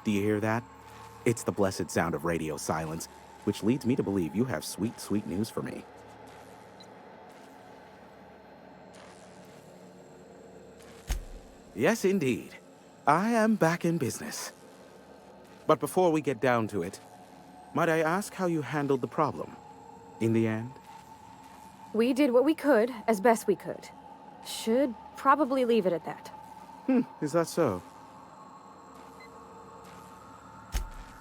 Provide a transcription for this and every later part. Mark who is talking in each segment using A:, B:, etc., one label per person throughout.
A: Do you hear that? It's the blessed sound of radio silence, which leads me to believe you have sweet, sweet news for me. Yes, indeed. I am back in business. But before we get down to it, might I ask how you handled the problem? In the end?
B: We did what we could, as best we could. Should probably leave it at that.
A: Is that so?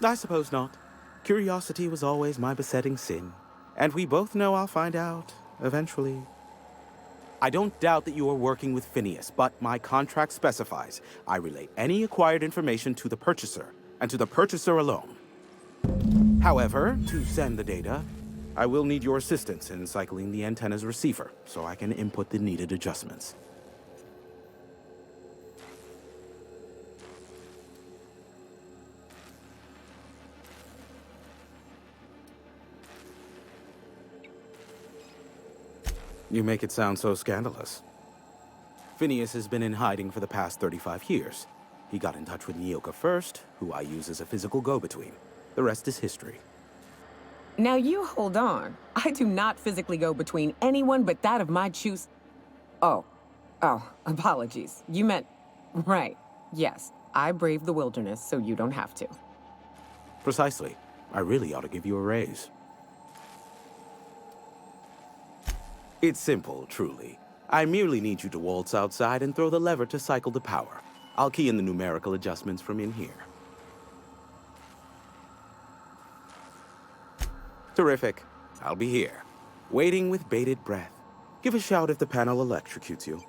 A: I suppose not. Curiosity was always my besetting sin. And we both know I'll find out, eventually. I don't doubt that you are working with Phineas, but my contract specifies I relay any acquired information to the purchaser, and to the purchaser alone. However, to send the data, I will need your assistance in cycling the antenna's receiver, so I can input the needed adjustments. You make it sound so scandalous. Phineas has been in hiding for the past 35 years. He got in touch with Nyoka first, who I use as a physical go-between. The rest is history.
C: Now you hold on. I do not physically go between anyone but that of my choose. Oh, apologies. You meant, right. Yes, I braved the wilderness, so you don't have to.
A: Precisely. I really ought to give you a raise. It's simple, truly. I merely need you to waltz outside and throw the lever to cycle the power. I'll key in the numerical adjustments from in here. Terrific. I'll be here, waiting with bated breath. Give a shout if the panel electrocutes you.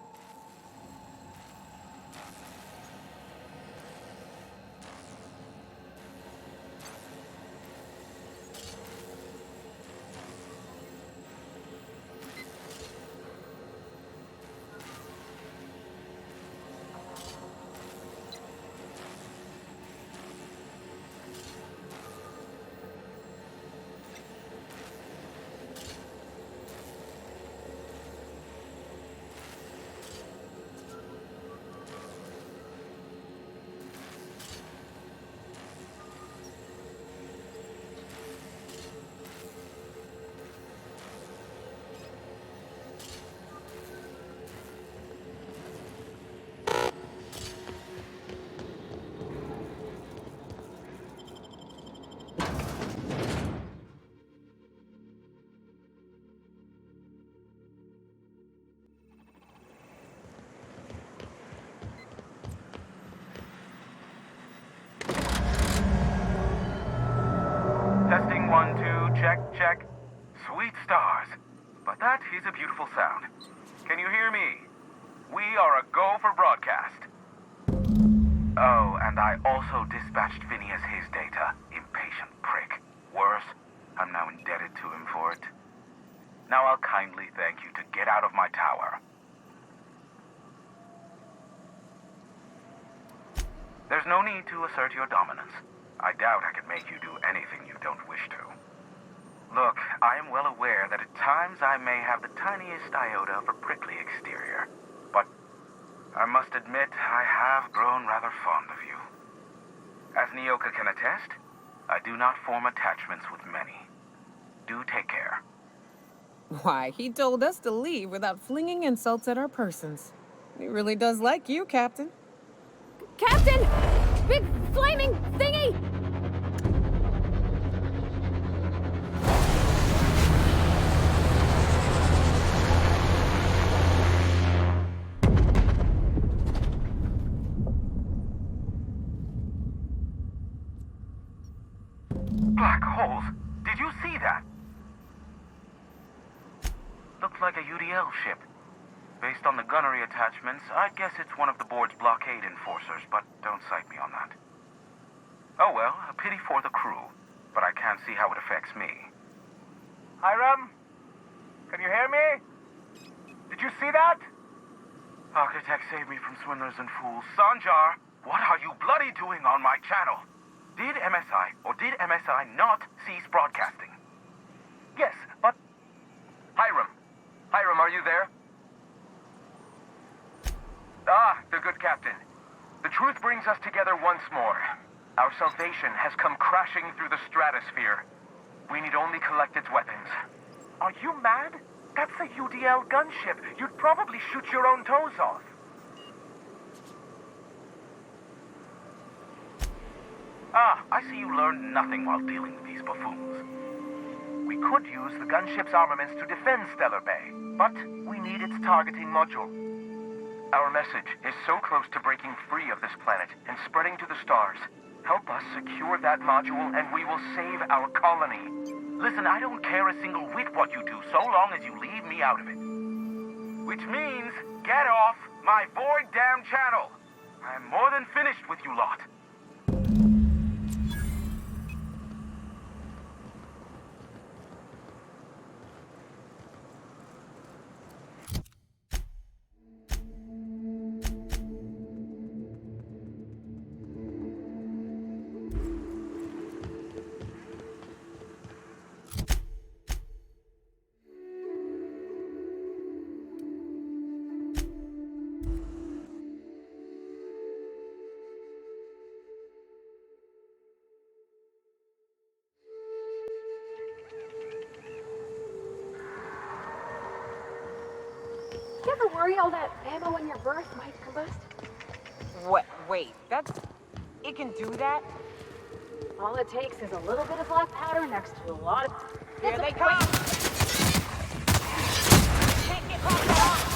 D: Testing 1, 2, check. Sweet stars. But that is a beautiful sound. Can you hear me? We are a go for broadcast. Oh, and I also dispatched Phineas his data. Impatient prick. Worse, I'm now indebted to him for it. Now I'll kindly thank you to get out of my tower. There's no need to assert your dominance. I doubt I could make you do anything you don't wish to. Look, I am well aware that at times I may have the tiniest iota of a prickly exterior, but I must admit I have grown rather fond of you. As Nyoka can attest, I do not form attachments with many. Do take care.
C: Why, he told us to leave without flinging insults at our persons. He really does like you, Captain.
B: Captain! Big flaming thingy!
D: Black holes! Did you see that? Looks like a UDL ship. Based on the gunnery attachments, I'd guess it's one of the board's blockade enforcers, but don't cite me on that. Oh well, a pity for the crew, but I can't see how it affects me. Hiram? Can you hear me? Did you see that? Architect saved me from swindlers and fools. Sanjar, what are you bloody doing on my channel? Did MSI or did MSI not cease broadcasting? Yes, but... Hiram, are you there? Ah, the good captain. The truth brings us together once more. Our salvation has come crashing through the stratosphere. We need only collect its weapons. Are you mad? That's a UDL gunship. You'd probably shoot your own toes off. Ah, I see you learned nothing while dealing with these buffoons. We could use the gunship's armaments to defend Stellar Bay, but we need its targeting module. Our message is so close to breaking free of this planet and spreading to the stars. Help us secure that module and we will save our colony. Listen, I don't care a single whit what you do, so long as you leave me out of it. Which means, get off my void damn channel. I'm more than finished with you lot.
B: You ever worry all that ammo in your berth might combust?
C: What? Wait, that's... It can do that?
B: All it takes is a little bit of black powder next to a lot of...
C: Here they come! Can't get past that.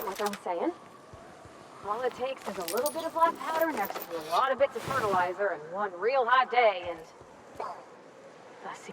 B: Like I was saying, all it takes is a little bit of black powder next to a lot of bits of fertilizer and one real hot day and... see.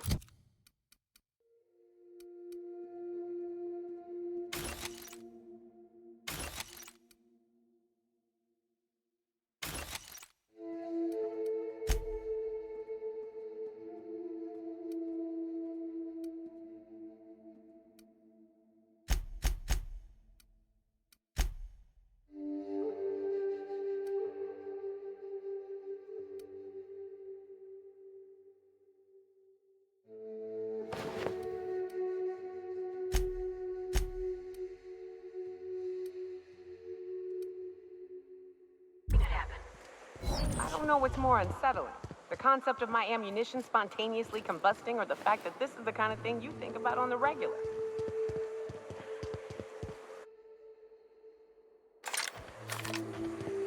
C: I don't know what's more unsettling. The concept of my ammunition spontaneously combusting or the fact that this is the kind of thing you think about on the regular.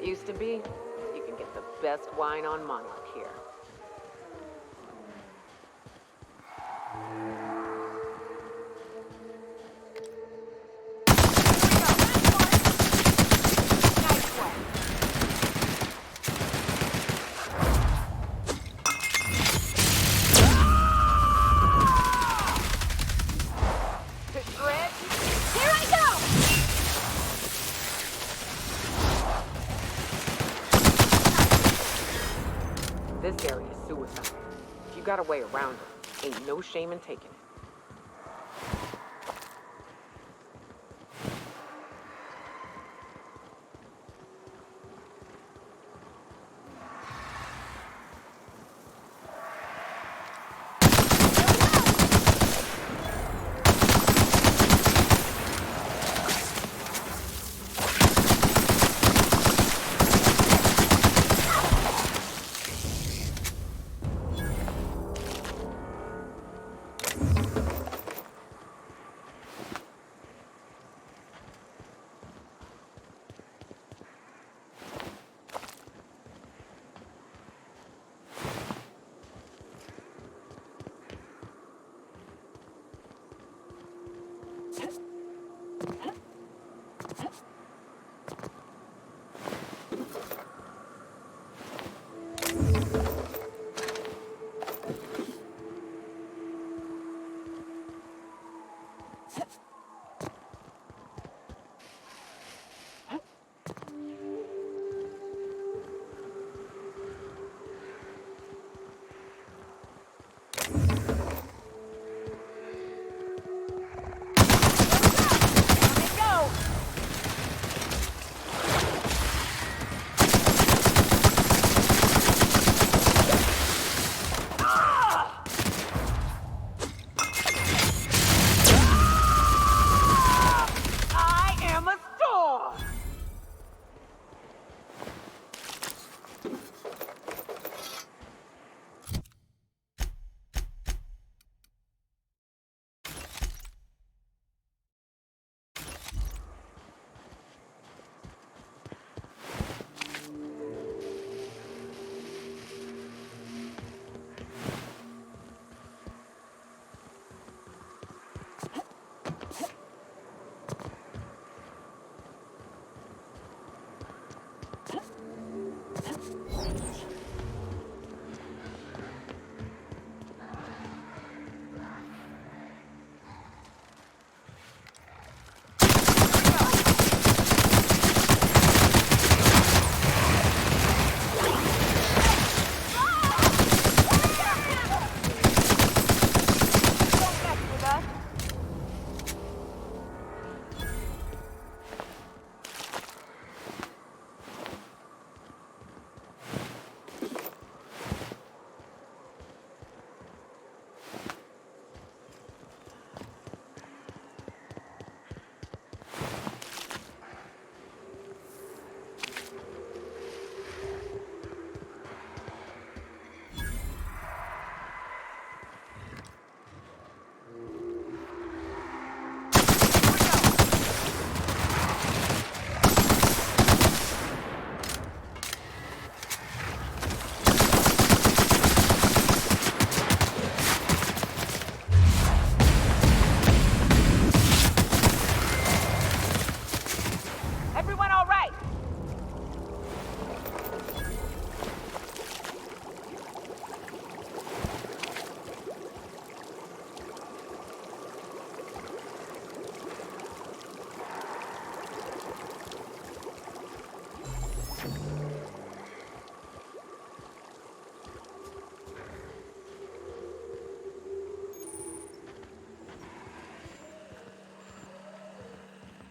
C: Used to be, you can get the best wine on Monarch here. This area is suicide. If you got a way around it, ain't no shame in taking it.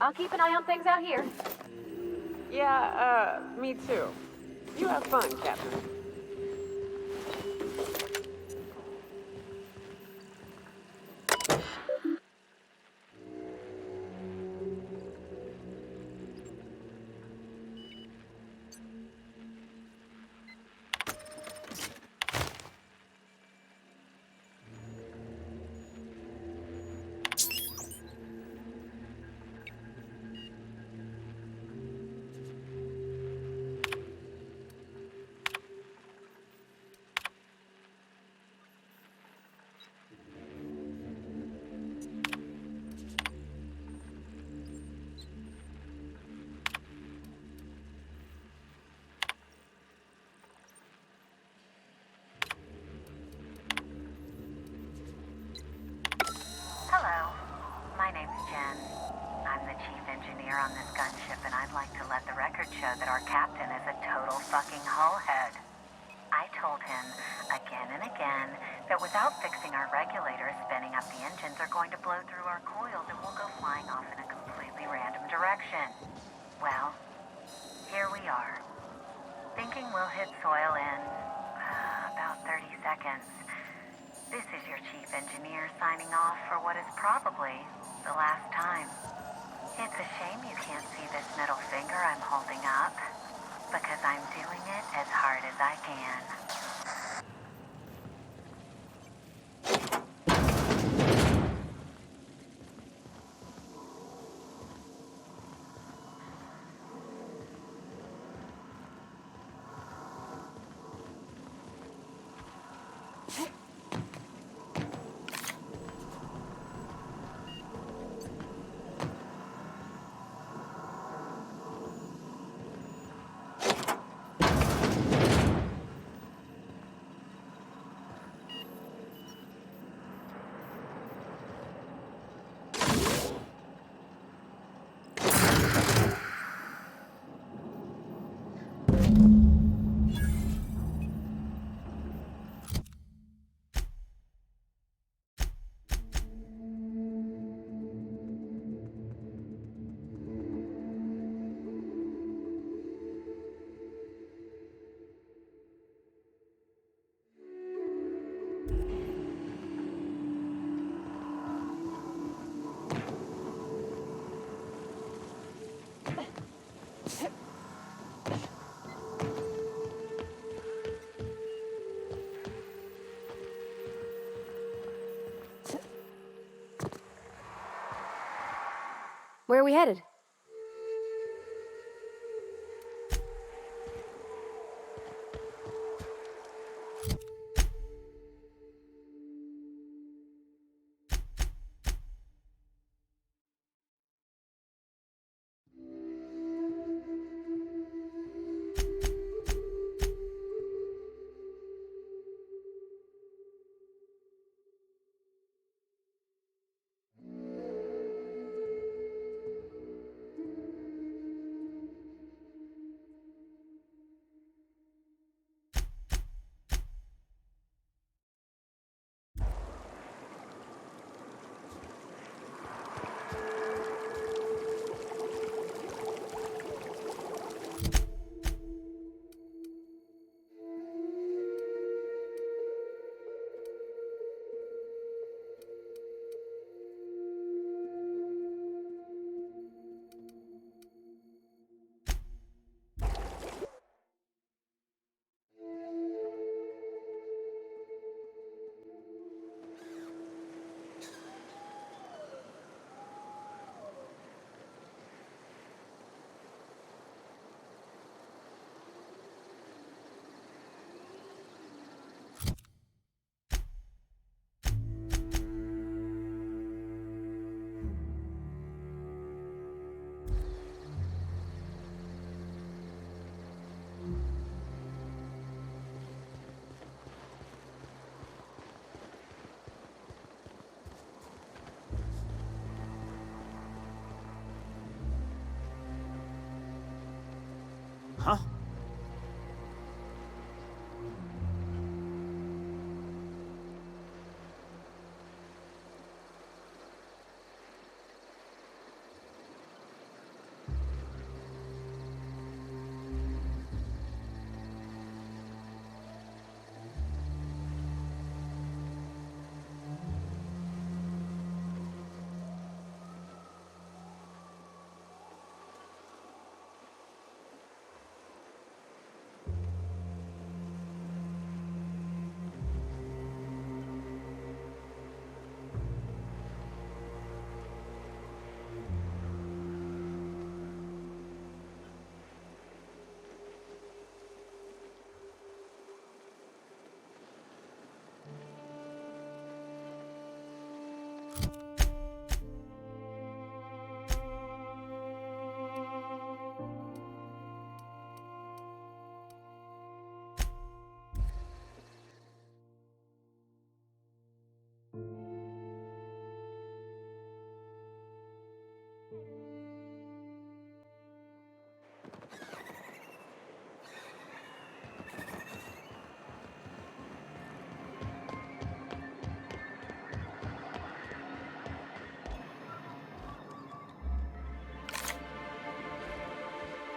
B: I'll keep an eye on things out here.
C: Yeah, me too. You have fun, Captain.
E: Hello, my name's Jen. I'm the chief engineer on this gunship, and I'd like to let the record show that our captain is a total fucking hullhead. I told him again and again that without fixing our regulators, spinning up the engines are going to blow through our coils and we'll go flying off in a completely random direction. Well, here we are, thinking we'll hit soil in about 30 seconds. This is your chief engineer signing off for what is probably the last time. It's a shame you can't see this middle finger I'm holding up, because I'm doing it as hard as I can.
B: Where are we headed?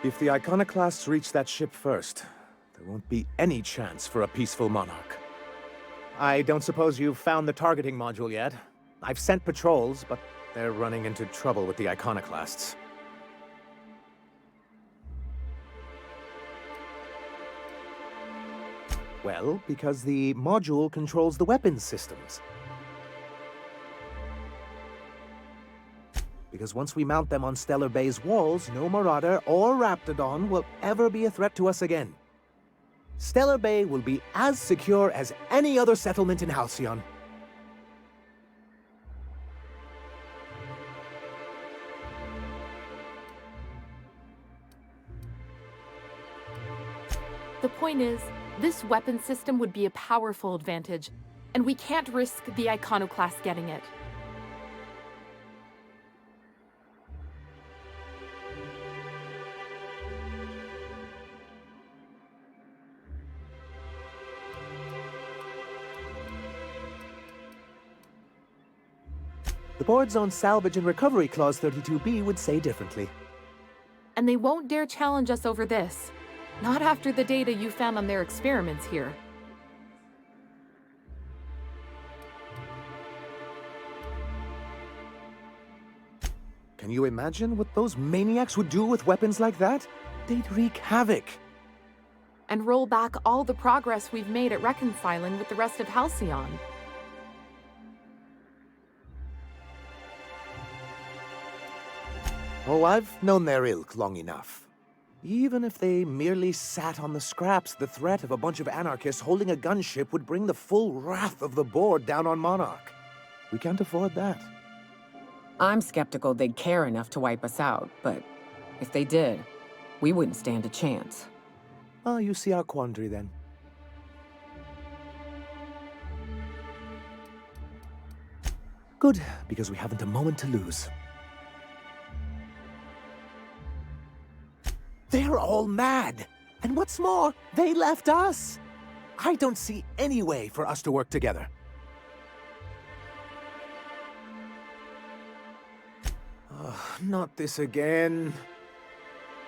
F: If the iconoclasts reach that ship first, there won't be any chance for a peaceful monarch. I don't suppose you've found the targeting module yet. I've sent patrols, but they're running into trouble with the iconoclasts. Well, because the module controls the weapons systems. Because once we mount them on Stellar Bay's walls, no Marauder or Raptidon will ever be a threat to us again. Stellar Bay will be as secure as any other settlement in Halcyon.
G: The point is, this weapon system would be a powerful advantage, and we can't risk the iconoclast getting it.
F: The board's own Salvage and Recovery Clause 32B would say differently.
G: And they won't dare challenge us over this. Not after the data you found on their experiments here.
F: Can you imagine what those maniacs would do with weapons like that? They'd wreak havoc.
G: And roll back all the progress we've made at reconciling with the rest of Halcyon.
F: Oh, I've known their ilk long enough. Even if they merely sat on the scraps, the threat of a bunch of anarchists holding a gunship would bring the full wrath of the board down on Monarch. We can't afford that.
C: I'm skeptical they'd care enough to wipe us out, but if they did, we wouldn't stand a chance.
F: Ah, you see our quandary then. Good, because we haven't a moment to lose. They're all mad! And what's more, they left us! I don't see any way for us to work together. Not this again.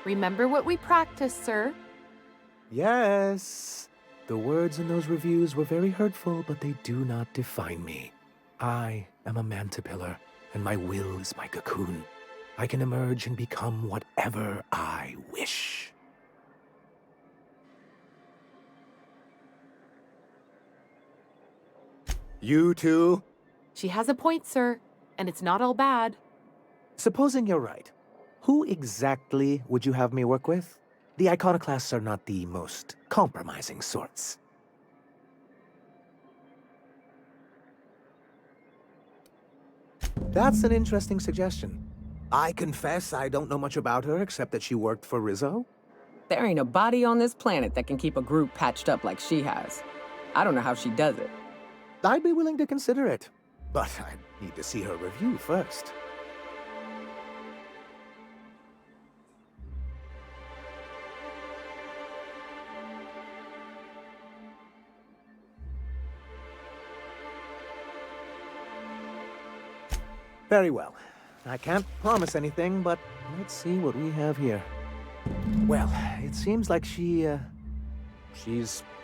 G: Remember what we practiced, sir.
F: Yes. The words in those reviews were very hurtful, but they do not define me. I am a mantipillar, and my will is my cocoon. I can emerge and become whatever I wish. You too?
G: She has a point, sir, and it's not all bad.
F: Supposing you're right, who exactly would you have me work with? The iconoclasts are not the most compromising sorts. That's an interesting suggestion. I confess I don't know much about her except that she worked for Rizzo.
C: There ain't a body on this planet that can keep a group patched up like she has. I don't know how she does it.
F: I'd be willing to consider it, but I need to see her review first. Very well. I can't promise anything, but let's see what we have here. Well, it seems like she's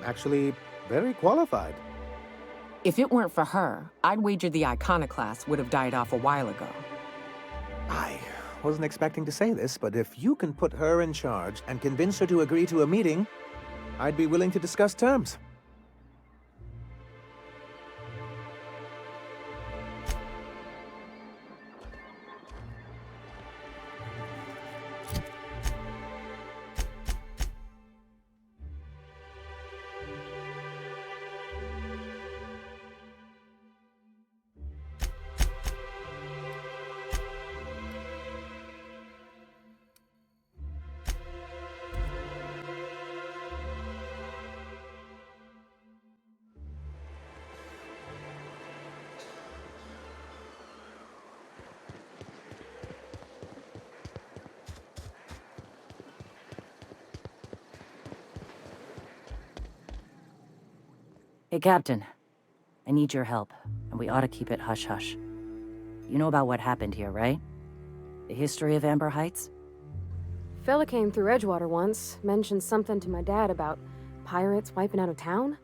F: actually very qualified.
C: If it weren't for her, I'd wager the iconoclast would have died off a while ago.
F: I wasn't expecting to say this, but if you can put her in charge and convince her to agree to a meeting, I'd be willing to discuss terms.
H: Hey, Captain. I need your help, and we ought to keep it hush-hush. You know about what happened here, right? The history of Amber Heights?
B: Fella came through Edgewater once, mentioned something to my dad about pirates wiping out a town.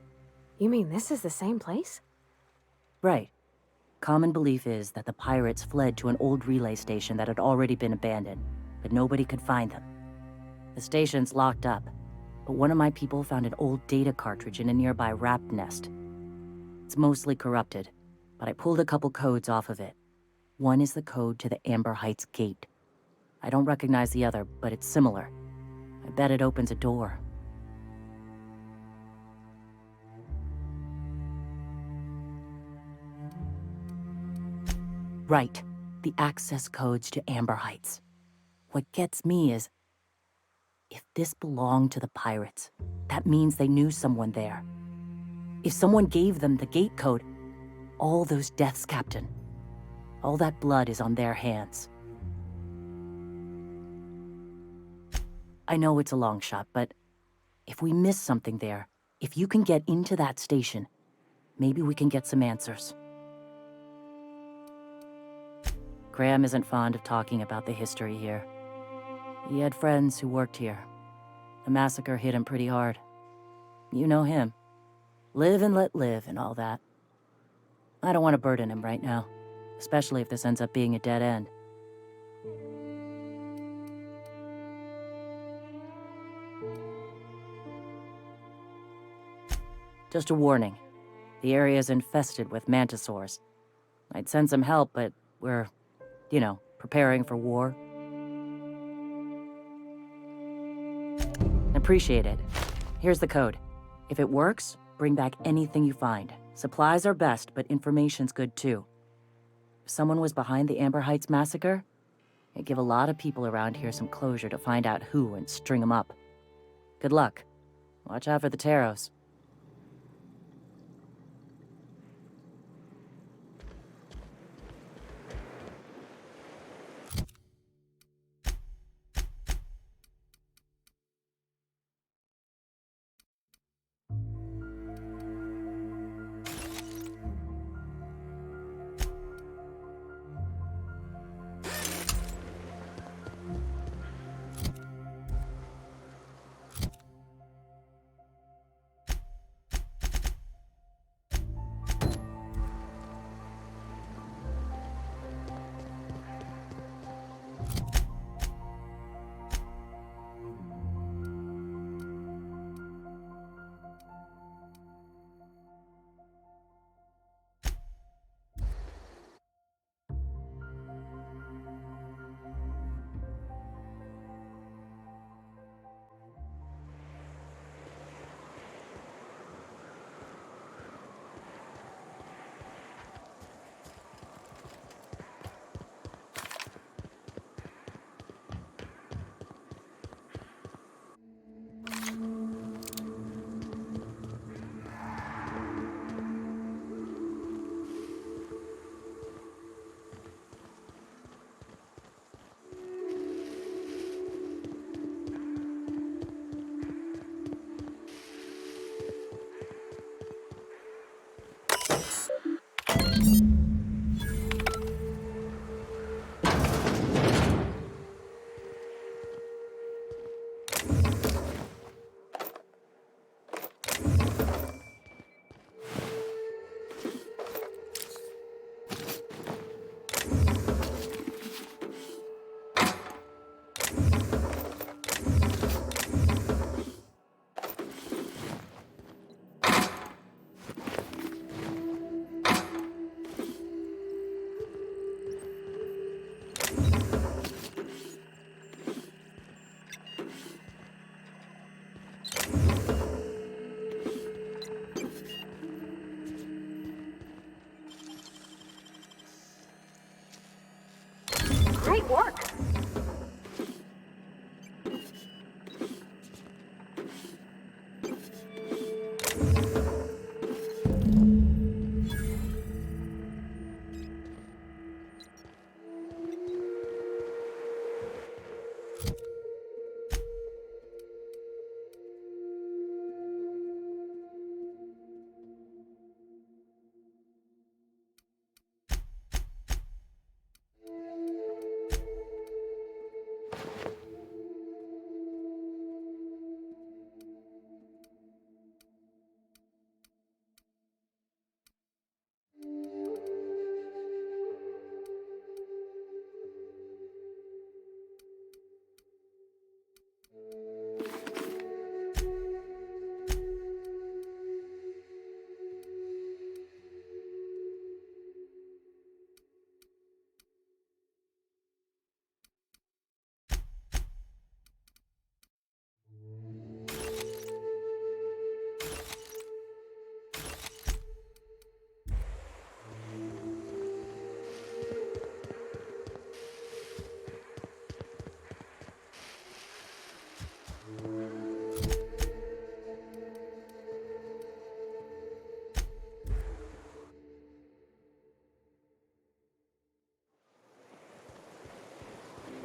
B: You mean this is the same place?
H: Right. Common belief is that the pirates fled to an old relay station that had already been abandoned, but nobody could find them. The station's locked up, but one of my people found an old data cartridge in a nearby rat nest. It's mostly corrupted, but I pulled a couple codes off of it. One is the code to the Amber Heights gate. I don't recognize the other, but it's similar. I bet it opens a door. Right. The access codes to Amber Heights. What gets me is, if this belonged to the pirates, that means they knew someone there. If someone gave them the gate code, all those deaths, Captain, all that blood is on their hands. I know it's a long shot, but if we miss something there, if you can get into that station, maybe we can get some answers. Graham isn't fond of talking about the history here. He had friends who worked here. The massacre hit him pretty hard. You know him. Live and let live and all that. I don't want to burden him right now, especially if this ends up being a dead end. Just a warning. The area is infested with mantisaurs. I'd send some help, but we're, preparing for war. Appreciate it. Here's the code. If it works, bring back anything you find. Supplies are best, but information's good too. If someone was behind the Amber Heights massacre, it'd give a lot of people around here some closure to find out who and string them up. Good luck. Watch out for the Taros.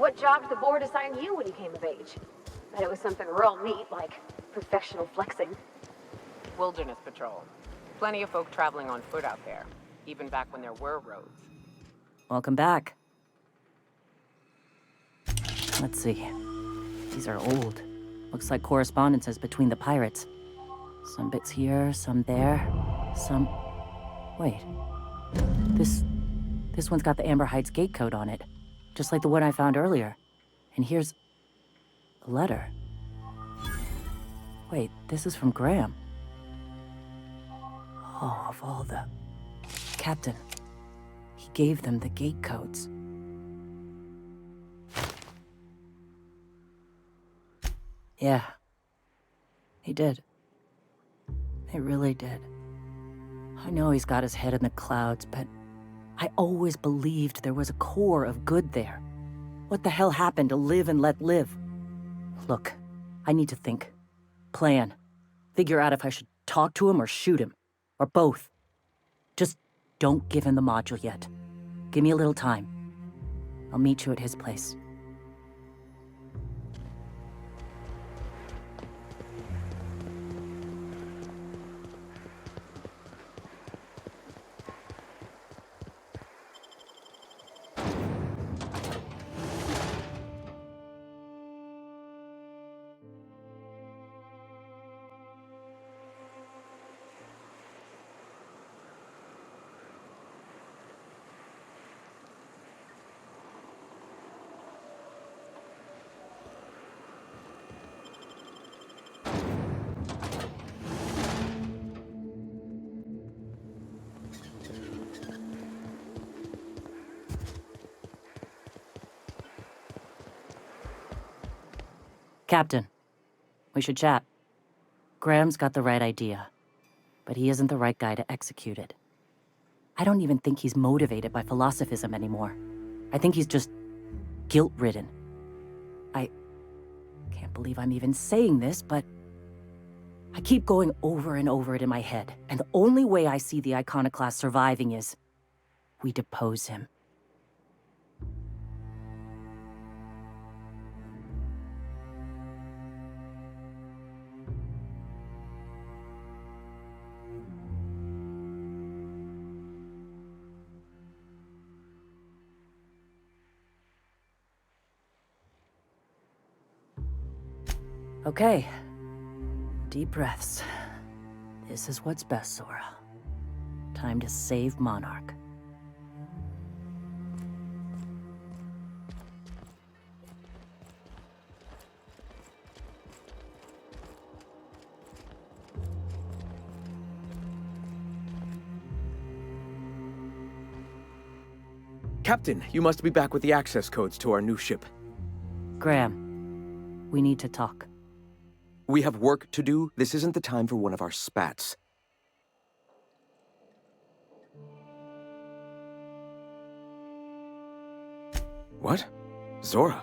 B: what job did the board assign you when you came of age? Bet it was something real neat, like professional flexing.
C: Wilderness patrol. Plenty of folk traveling on foot out there, even back when there were roads.
H: Welcome back. Let's see. These are old. Looks like correspondences between the pirates. Some bits here, some there, some... Wait. This one's got the Amber Heights gate code on it, just like the one I found earlier. And here's a letter. Wait, this is from Graham. Oh, of all the... Captain. He gave them the gate codes. Yeah. He did. He really did. I know he's got his head in the clouds, but I always believed there was a core of good there. What the hell happened to live and let live? Look, I need to think. Plan. Figure out if I should talk to him or shoot him. Or both. Just don't give him the module yet. Give me a little time. I'll meet you at his place. Captain, we should chat. Graham's got the right idea, but he isn't the right guy to execute it. I don't even think he's motivated by philosophism anymore. I think he's just guilt-ridden. I can't believe I'm even saying this, but I keep going over and over it in my head, and the only way I see the Iconoclast surviving is we depose him. Okay. Deep breaths. This is what's best, Zora. Time to save Monarch.
I: Captain, you must be back with the access codes to our new ship.
H: Graham, we need to talk.
I: We have work to do. This isn't the time for one of our spats. What? Zora?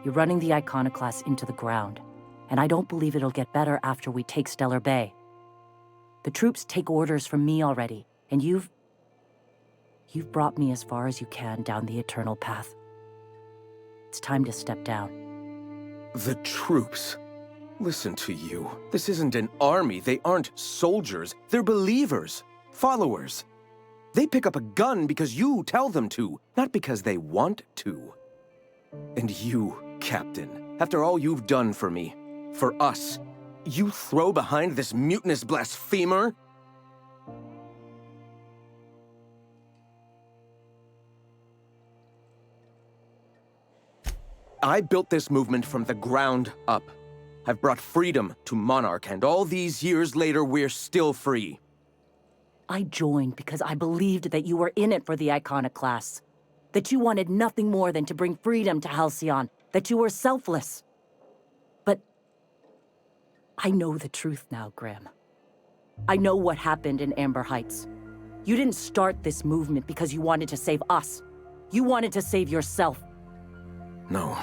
H: You're running the Iconoclast into the ground, and I don't believe it'll get better after we take Stellar Bay. The troops take orders from me already, and you've brought me as far as you can down the eternal path. It's time to step down.
I: The troops? Listen to you. This isn't an army. They aren't soldiers. They're believers. Followers. They pick up a gun because you tell them to, not because they want to. And you, Captain, after all you've done for me, for us, you throw behind this mutinous blasphemer? I built this movement from the ground up. I've brought freedom to Monarch, and all these years later, we're still free.
H: I joined because I believed that you were in it for the Iconoclasts. That you wanted nothing more than to bring freedom to Halcyon. That you were selfless. But I know the truth now, Graham. I know what happened in Amber Heights. You didn't start this movement because you wanted to save us. You wanted to save yourself.
I: No.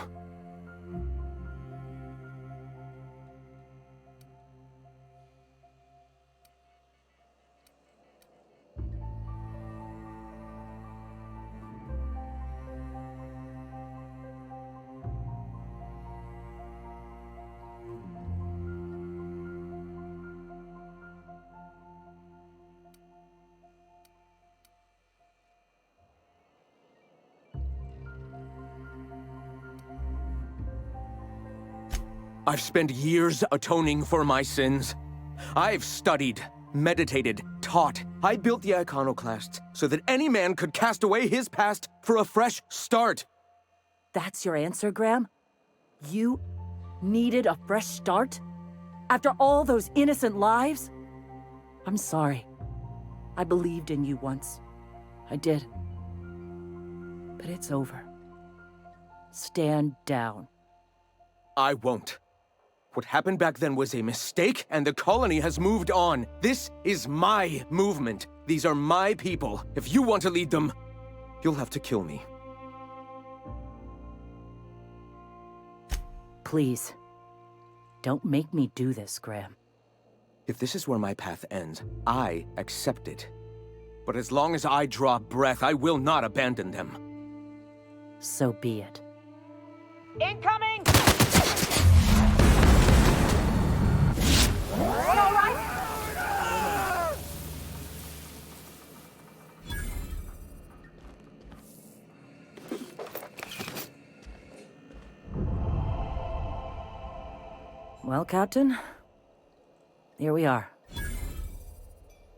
I: I've spent years atoning for my sins. I've studied, meditated, taught. I built the iconoclasts so that any man could cast away his past for a fresh start.
H: That's your answer, Graham? You needed a fresh start? After all those innocent lives? I'm sorry. I believed in you once. I did. But it's over. Stand down.
I: I won't. What happened back then was a mistake, and the colony has moved on. This is my movement. These are my people. If you want to lead them, you'll have to kill me.
H: Please. Don't make me do this, Graham.
I: If this is where my path ends, I accept it. But as long as I draw breath, I will not abandon them.
H: So be it.
C: Incoming!
B: All right.
H: Well, Captain, here we are.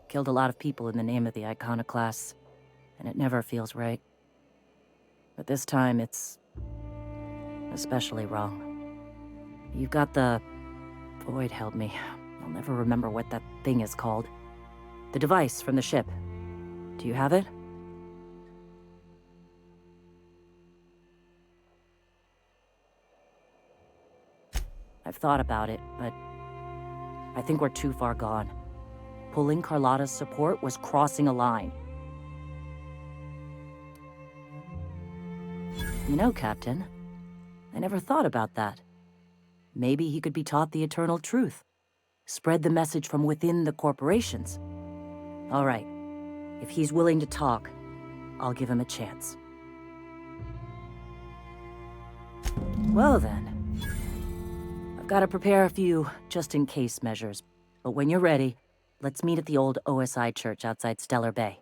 H: Killed a lot of people in the name of the iconoclasts, and it never feels right. But this time, it's especially wrong. You've got the... Void held me. I'll never remember what that thing is called. The device from the ship. Do you have it? I've thought about it, but I think we're too far gone. Pulling Carlotta's support was crossing a line. You know, Captain, I never thought about that. Maybe he could be taught the eternal truth. Spread the message from within the corporations. All right, if he's willing to talk, I'll give him a chance. Well then. I've got to prepare a few just-in-case measures, but when you're ready, let's meet at the old OSI church outside Stellar Bay.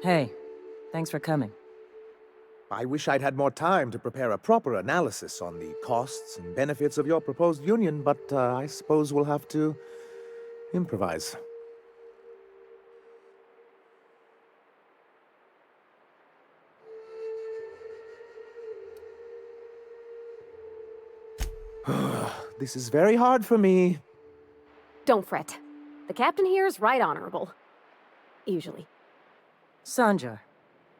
H: Hey, thanks for coming.
F: I wish I'd had more time to prepare a proper analysis on the costs and benefits of your proposed union, but I suppose we'll have to improvise. This is very hard for me.
B: Don't fret. The captain here is right honorable. Usually.
H: Sanjar,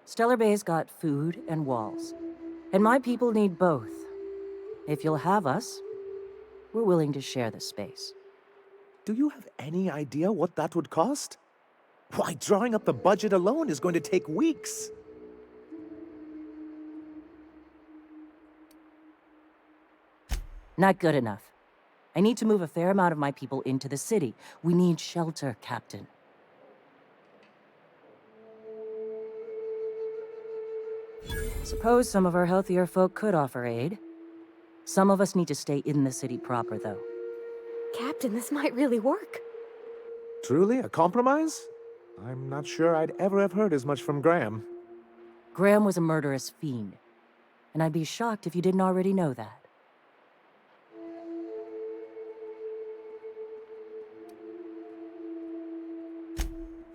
H: Stellar Bay's got food and walls. And my people need both. If you'll have us, we're willing to share the space.
F: Do you have any idea what that would cost? Why, drawing up the budget alone is going to take weeks.
H: Not good enough. I need to move a fair amount of my people into the city. We need shelter, Captain. Suppose some of our healthier folk could offer aid. Some of us need to stay in the city proper, though.
B: Captain, this might really work.
F: Truly, a compromise? I'm not sure I'd ever have heard as much from Graham.
H: Graham was a murderous fiend, and I'd be shocked if you didn't already know that.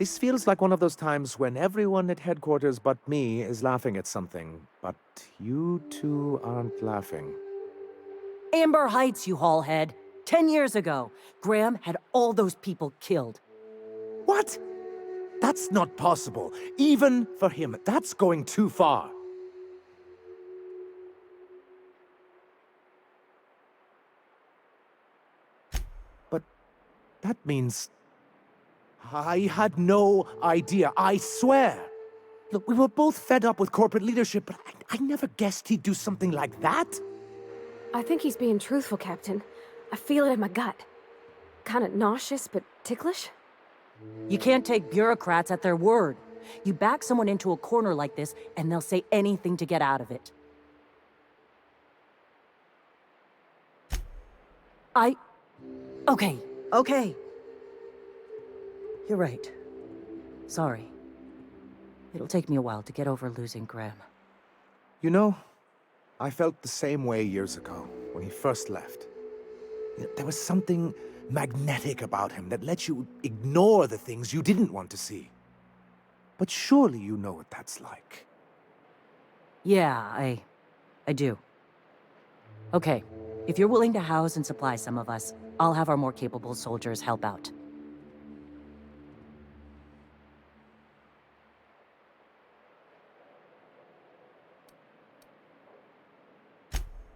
F: This feels like one of those times when everyone at headquarters but me is laughing at something, but you two aren't laughing.
H: Amber Heights, you haulhead. 10 years ago, Graham had all those people killed.
F: What? That's not possible. Even for him, that's going too far. But that means... I had no idea, I swear. Look, we were both fed up with corporate leadership, but I never guessed he'd do something like that.
B: I think he's being truthful, Captain. I feel it in my gut. Kinda nauseous, but ticklish?
H: You can't take bureaucrats at their word. You back someone into a corner like this, and they'll say anything to get out of it. Okay. You're right. Sorry. It'll take me a while to get over losing Graham.
F: You know, I felt the same way years ago, when he first left. There was something magnetic about him that let you ignore the things you didn't want to see. But surely you know what that's like.
H: Yeah, I do. Okay, if you're willing to house and supply some of us, I'll have our more capable soldiers help out.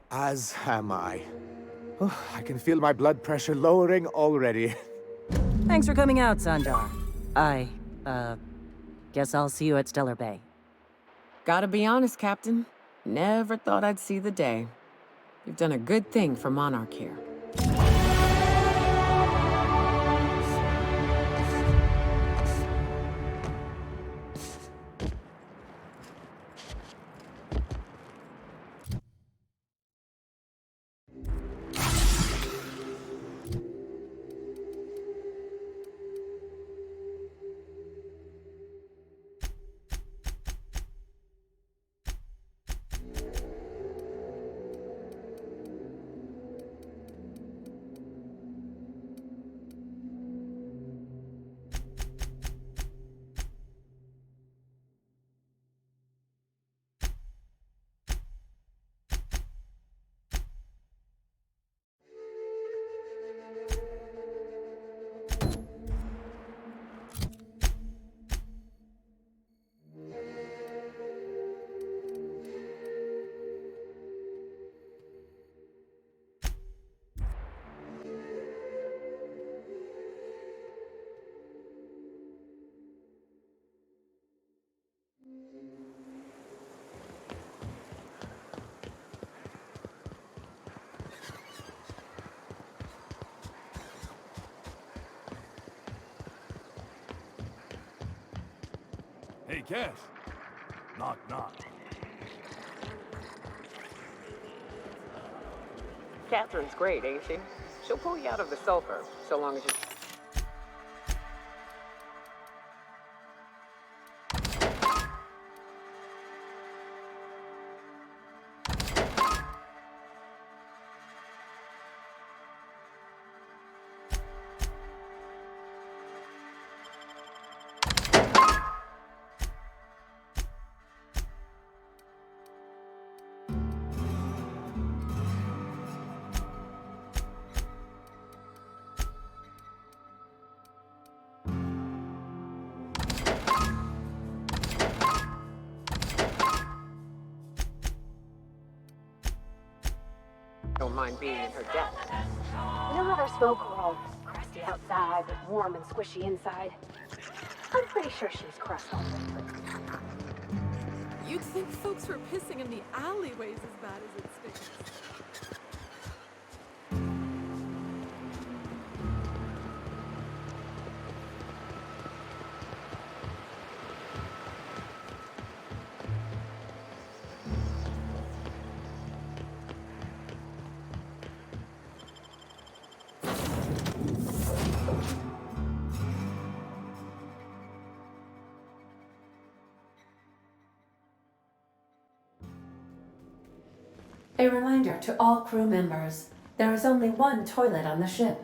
F: As am I. Oh, I can feel my blood pressure lowering already.
H: Thanks for coming out, Sandar. Guess I'll see you at Stellar Bay.
C: Gotta be honest, Captain. Never thought I'd see the day. You've done a good thing for Monarch here.
J: Hey, Cash. Knock, knock.
C: Catherine's great, ain't she? She'll pull you out of the sulfur, so long as you... Don't mind being in her debt.
B: You know how there's folk who are all crusty outside, but warm and squishy inside? I'm pretty sure she's crust all the way through.
G: You'd think folks were pissing in the alleyways as bad as it stinks.
K: A reminder to all crew members, there is only one toilet on the ship.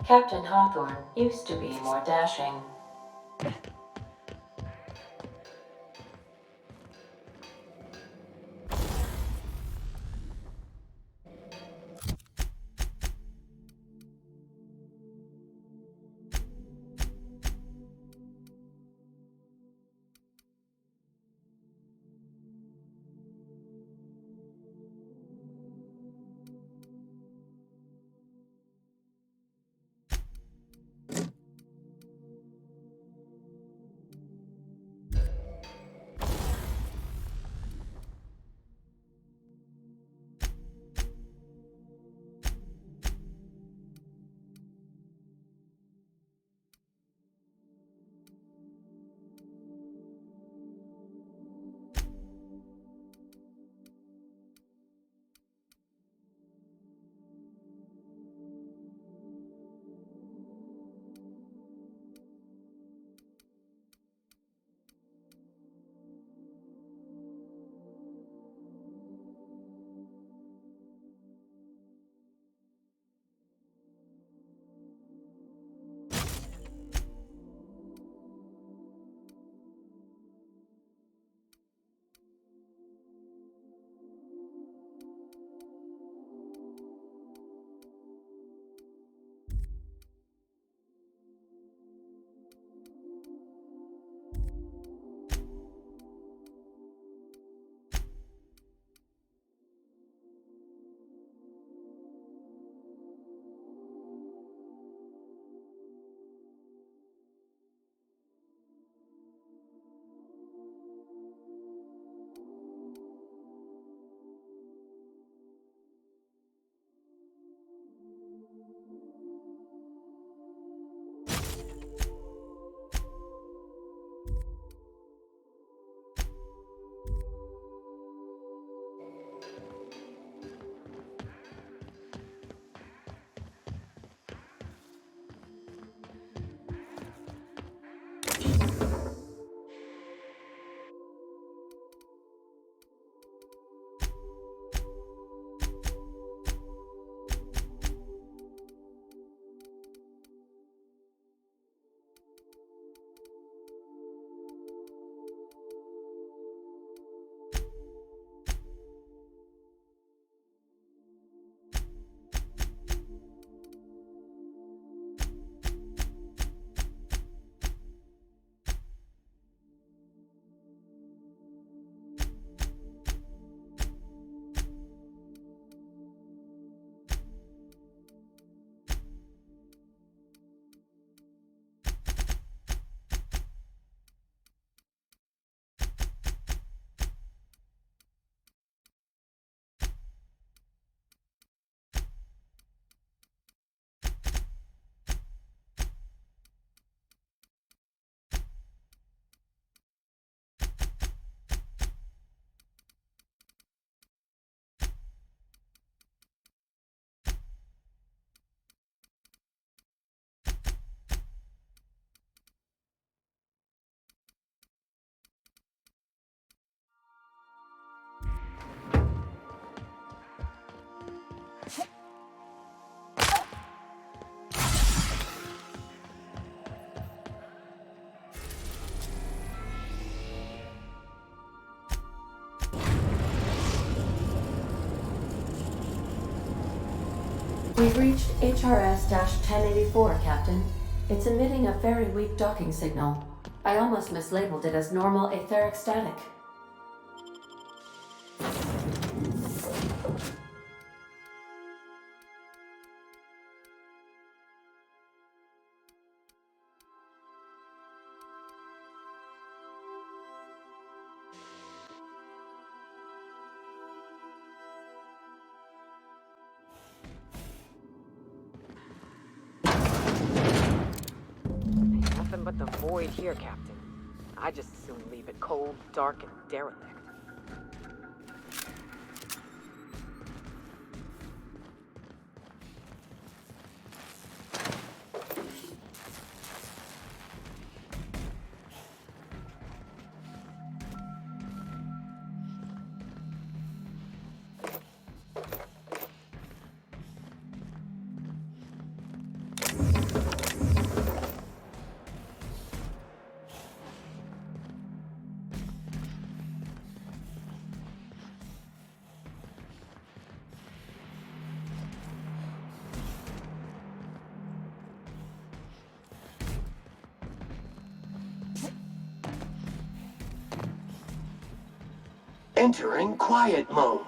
K: Captain Hawthorne used to be more dashing. We've reached HRS-1084, Captain. It's emitting a very weak docking signal. I almost mislabeled it as normal etheric static.
C: Nothing but the void here, Captain. I just as soon leave it cold, dark, and derelict.
L: Entering quiet mode.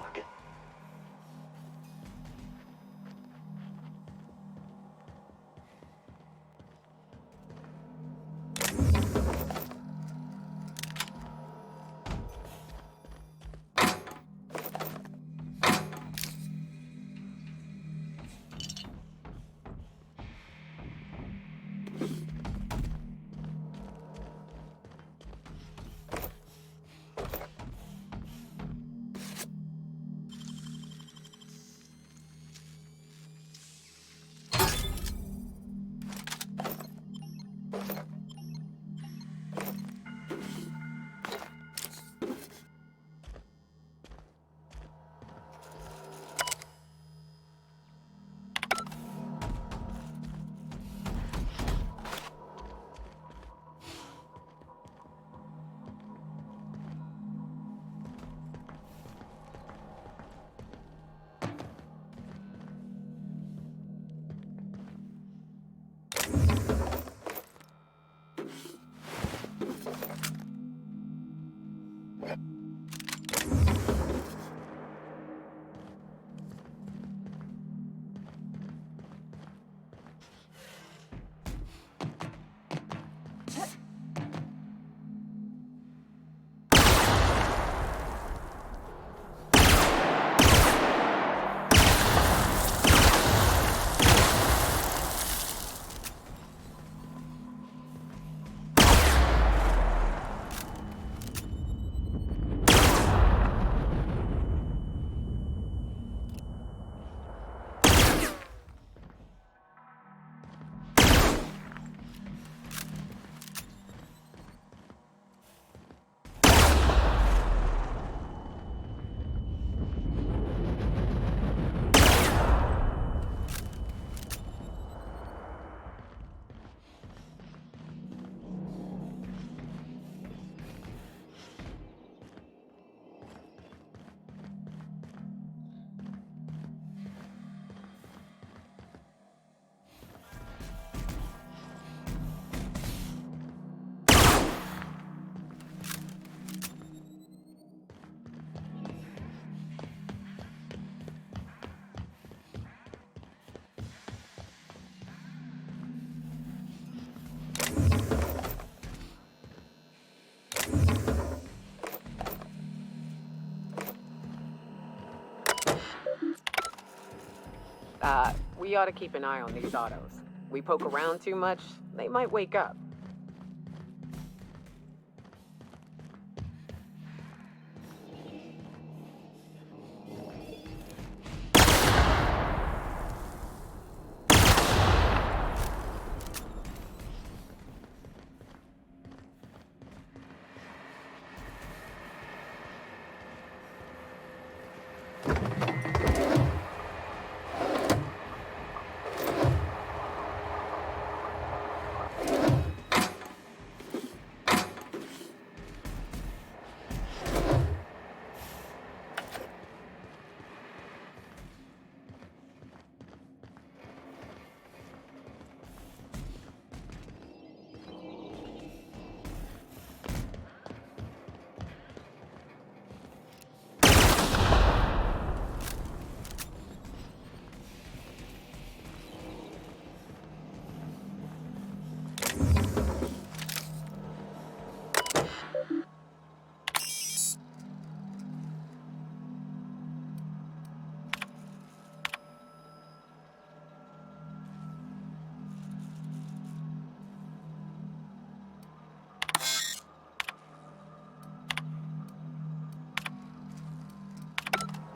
C: We ought to keep an eye on these autos. We poke around too much, they might wake up.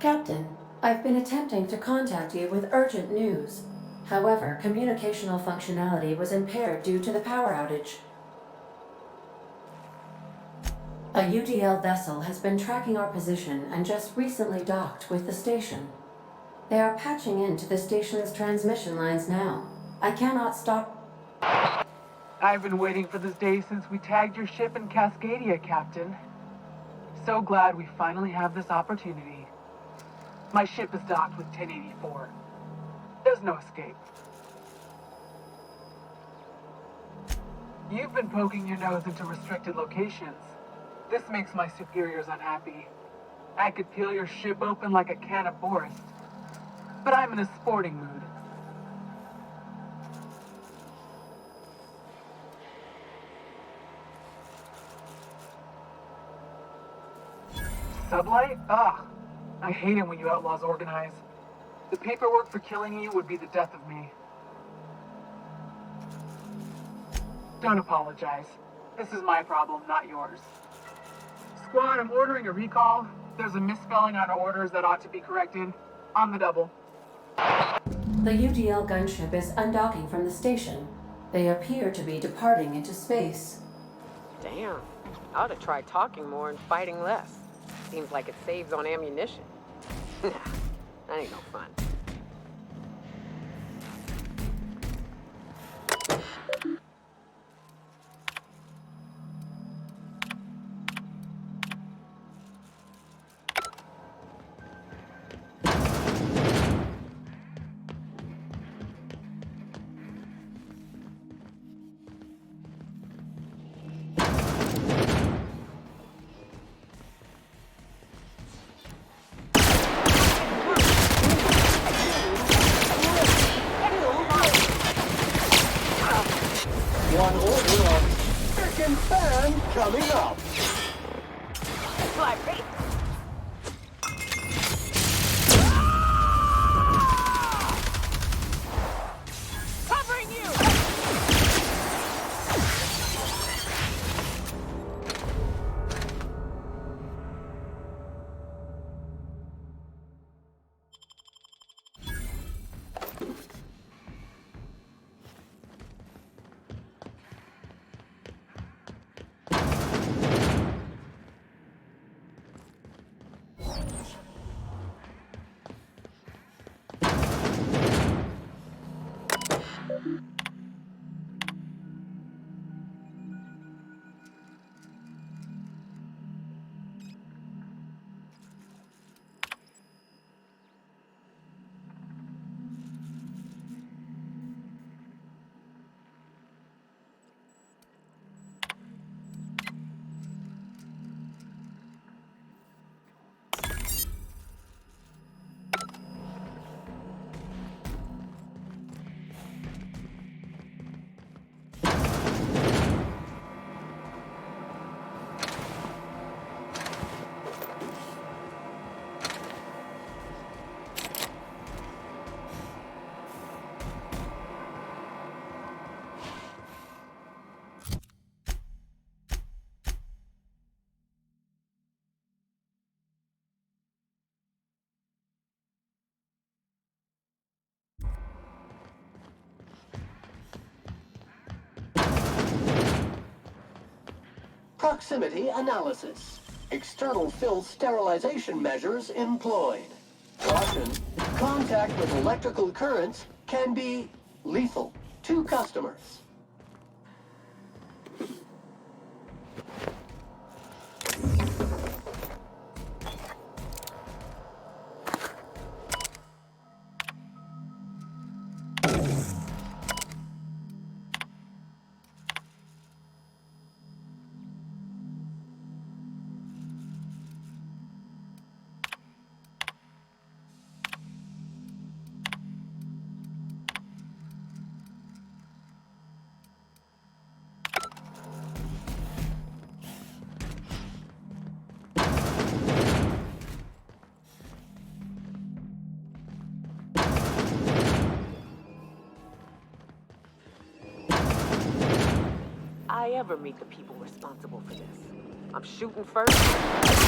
K: Captain, I've been attempting to contact you with urgent news. However, communicational functionality was impaired due to the power outage. A UDL vessel has been tracking our position and just recently docked with the station. They are patching into the station's transmission lines now. I cannot stop.
M: I've been waiting for this day since we tagged your ship in Cascadia, Captain. So glad we finally have this opportunity. My ship is docked with 1084. There's no escape. You've been poking your nose into restricted locations. This makes my superiors unhappy. I could peel your ship open like a can of Borscht. But I'm in a sporting mood. Sublight? Ugh. I hate it when you outlaws organize. The paperwork for killing you would be the death of me. Don't apologize. This is my problem, not yours. Squad, I'm ordering a recall. There's a misspelling on orders that ought to be corrected. On the double.
K: The UDL gunship is undocking from the station. They appear to be departing into space.
C: Damn. I ought to try talking more and fighting less. Seems like it saves on ammunition. Nah, that ain't no fun.
L: One order of frickin' fan coming up.
C: Fly free. Covering you!
L: Proximity analysis. External fill sterilization measures employed. Caution, contact with electrical currents can be lethal to customers.
C: I ever meet the people responsible for this. I'm shooting first. That's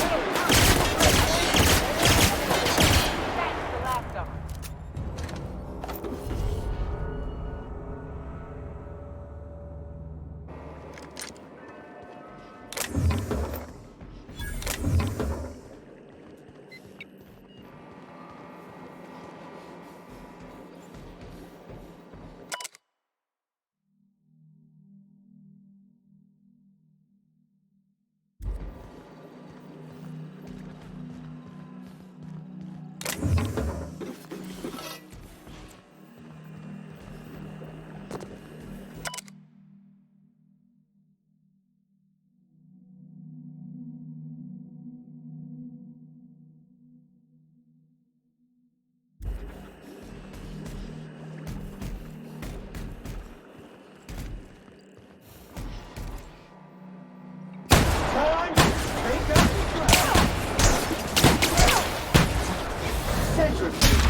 C: the last of them.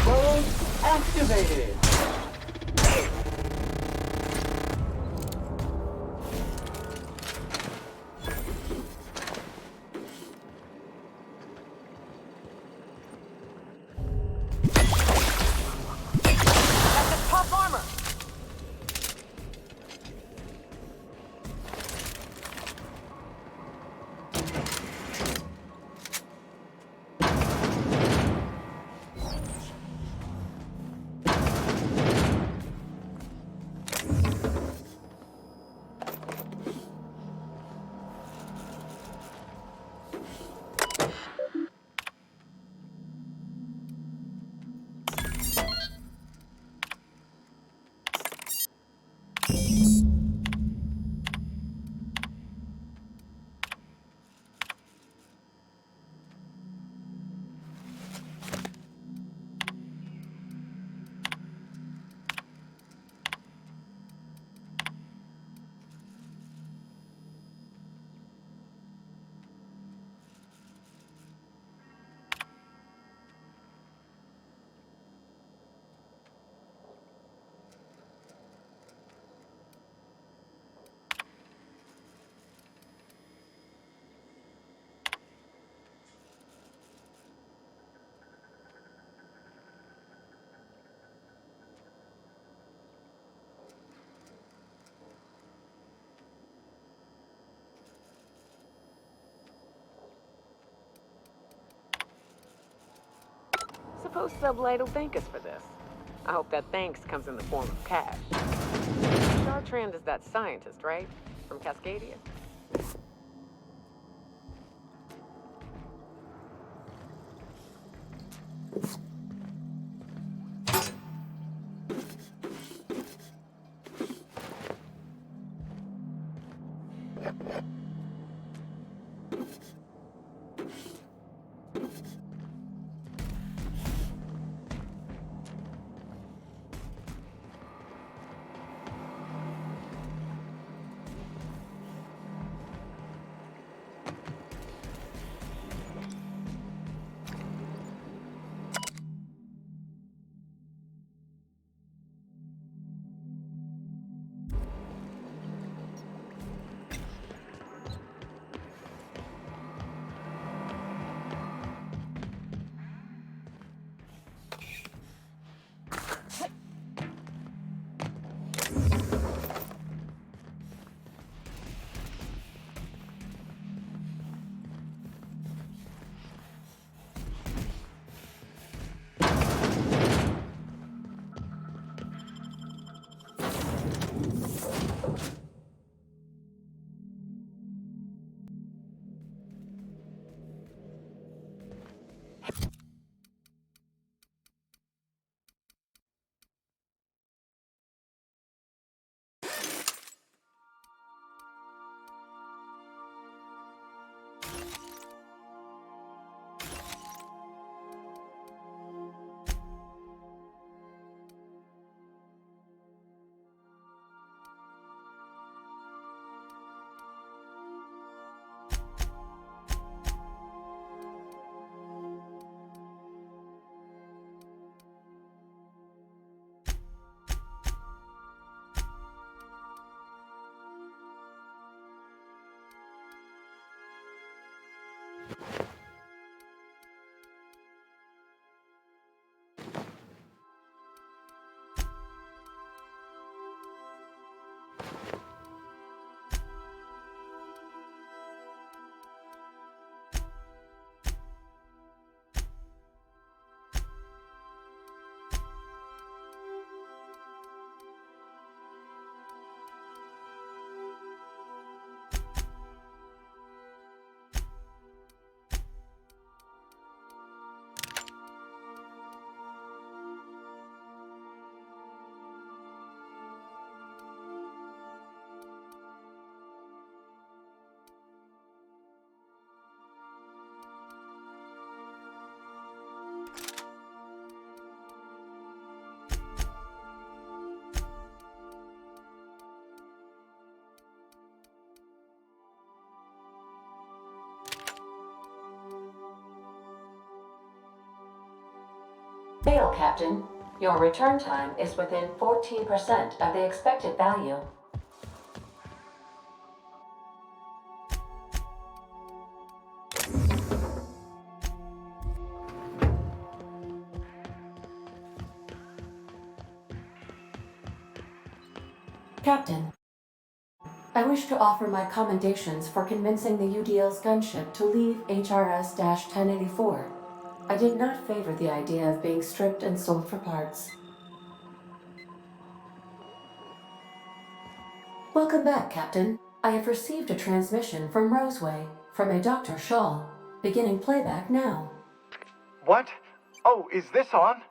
L: Mode activated.
C: Top armor! Suppose Sublight will thank us for this. I hope that thanks comes in the form of cash. Chartrand is that scientist, right? From Cascadia?
K: Hail, Captain. Your return time is within 14% of the expected value. Captain, I wish to offer my commendations for convincing the UDL's gunship to leave HRS-1084. I did not favor the idea of being stripped and sold for parts. Welcome back, Captain. I have received a transmission from Roseway, from a Dr. Shaw. Beginning playback now.
N: What? Oh, is this on?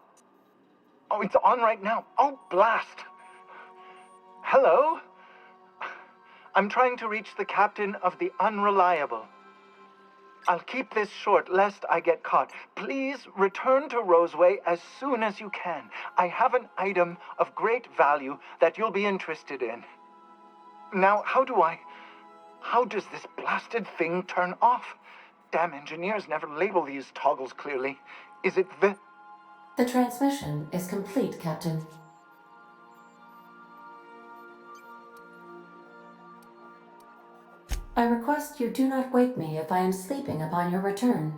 N: Oh, it's on right now. Oh, blast! Hello? I'm trying to reach the captain of the Unreliable. I'll keep this short, lest I get caught. Please return to Roseway as soon as you can. I have an item of great value that you'll be interested in. Now, how does this blasted thing turn off? Damn engineers never label these toggles clearly. Is it the...
K: The transmission is complete, Captain. I request you do not wake me if I am sleeping upon your return.